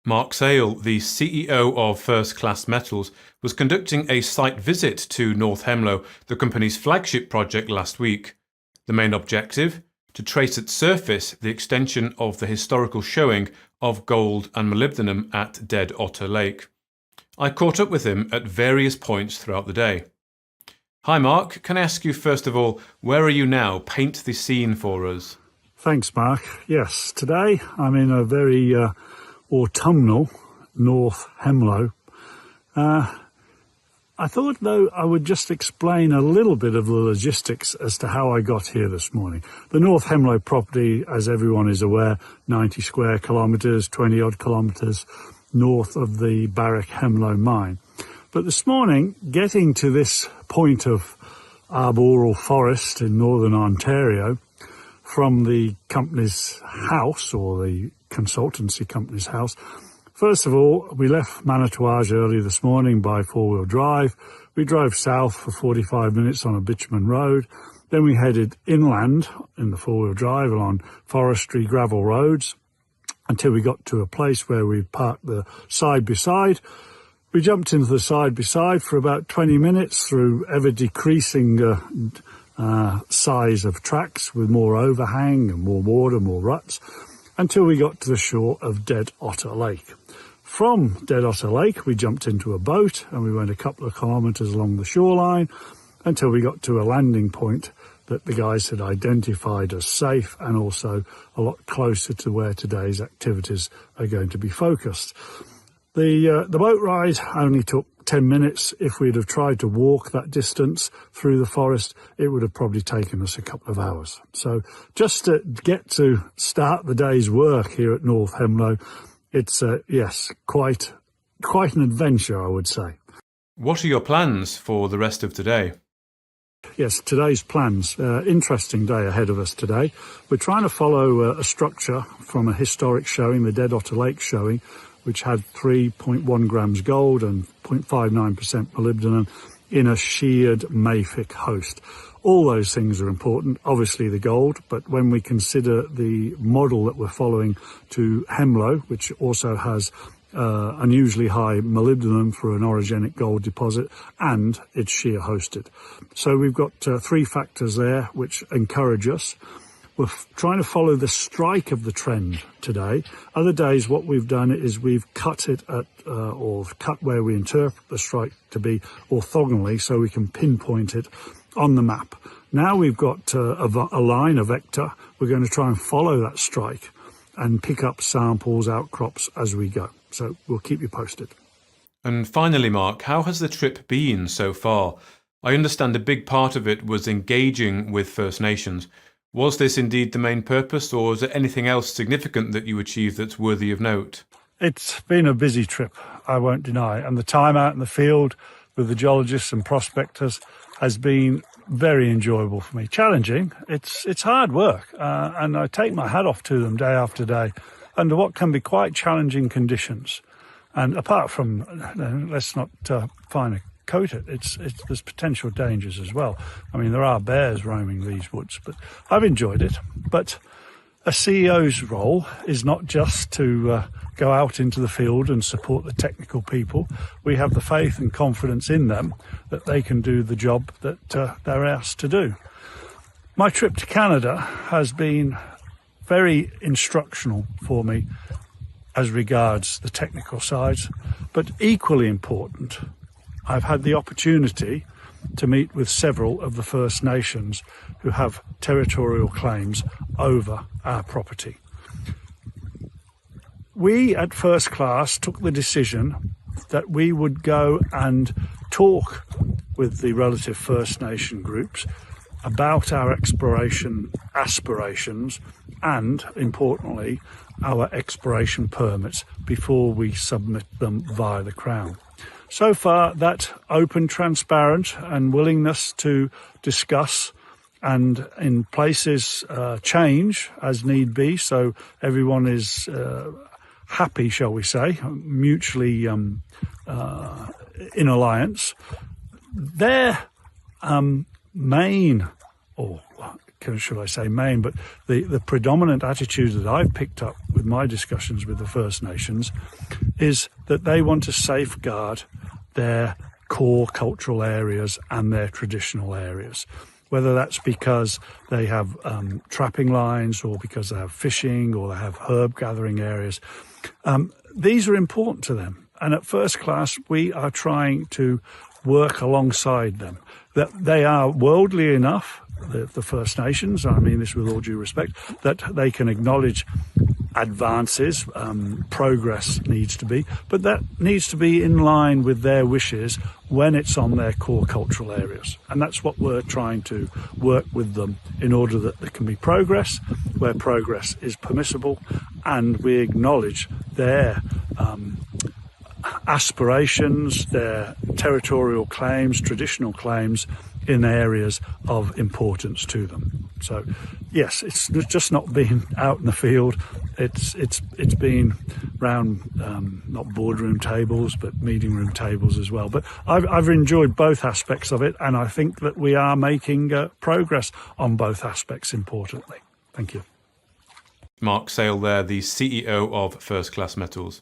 Mark Sale, the CEO of First Class Metals, was conducting a site visit to North Hemlo, the company's flagship project, last week. The main objective? To trace at surface the extension of the historical showing of gold and molybdenum at Dead Otter Lake. I caught up with him at various points throughout the day. Hi Mark, can I ask you first of all, where are you now? Paint the scene for us. Thanks Mark. Yes, today I'm in a very autumnal North Hemlo. I thought though I would just explain a little bit of the logistics as to how I got here this morning. The North Hemlo property, as everyone is aware, 90 square kilometres, 20 odd kilometres north of the Barrick Hemlo mine. But this morning, getting to this point of arboreal forest in northern Ontario from the company's house, or the consultancy company's house, first of all, we left Manitouage early this morning by four-wheel drive. We drove south for 45 minutes on a bitumen road. Then we headed inland in the four-wheel drive along forestry gravel roads until we got to a place where we parked the side-by-side. We jumped into the side-by-side for about 20 minutes through ever-decreasing size of tracks with more overhang and more water, more ruts, until we got to the shore of Dead Otter Lake. From Dead Otter Lake, we jumped into a boat and we went a couple of kilometres along the shoreline until we got to a landing point that the guys had identified as safe and also a lot closer to where today's activities are going to be focused. The boat ride only took 10 minutes. If we'd have tried to walk that distance through the forest, it would have probably taken us a couple of hours. So just to get to start the day's work here at North Hemlo, it's, yes, quite an adventure, I would say. What are your plans for the rest of today? Yes, today's plans. Interesting day ahead of us today. We're trying to follow a structure from a historic showing, the Dead Otter Lake showing, which had 3.1 grams gold and 0.59% molybdenum in a sheared mafic host. All those things are important, obviously the gold, but when we consider the model that we're following to Hemlo, which also has unusually high molybdenum for an orogenic gold deposit, and it's shear hosted. So we've got three factors there which encourage us. We're trying to follow the strike of the trend today. Other days what we've done is we've cut it at, or cut where we interpret the strike to be orthogonally so we can pinpoint it on the map. Now we've got a line, a vector. We're going to try and follow that strike and pick up samples, outcrops as we go. So we'll keep you posted. And finally, Mark, how has the trip been so far? I understand a big part of it was engaging with First Nations. Was this indeed the main purpose, or is there anything else significant that you achieved that's worthy of note? It's been a busy trip, I won't deny, and the time out in the field with the geologists and prospectors has been very enjoyable for me. Challenging, it's hard work, and I take my hat off to them day after day under what can be quite challenging conditions. And apart from, let's not find a coat it. There's potential dangers as well. I mean, there are bears roaming these woods, but I've enjoyed it. But a CEO's role is not just to go out into the field and support the technical people. We have the faith and confidence in them that they can do the job that they're asked to do. My trip to Canada has been very instructional for me as regards the technical sides, but equally important, I've had the opportunity to meet with several of the First Nations who have territorial claims over our property. We at First Class took the decision that we would go and talk with the relative First Nation groups about our exploration aspirations and, importantly, our exploration permits before we submit them via the Crown. So far, that open, transparent and willingness to discuss and in places change as need be, so everyone is happy, shall we say, mutually in alliance. Their main or should I say main, but the predominant attitude that I've picked up with my discussions with the First Nations is that they want to safeguard their core cultural areas and their traditional areas, whether that's because they have trapping lines or because they have fishing or they have herb gathering areas. These are important to them. And at First Class, we are trying to work alongside them. That they are worldly enough, the First Nations, I mean this with all due respect, that they can acknowledge advances, progress needs to be, but that needs to be in line with their wishes when it's on their core cultural areas. And that's what we're trying to work with them in order that there can be progress where progress is permissible, and we acknowledge their aspirations, their territorial claims, traditional claims in areas of importance to them. So yes, it's just not been out in the field. It's been round not boardroom tables but meeting room tables as well. But I've enjoyed both aspects of it, and I think that we are making progress on both aspects importantly. Thank you. Mark Sale there, the CEO of First Class Metals.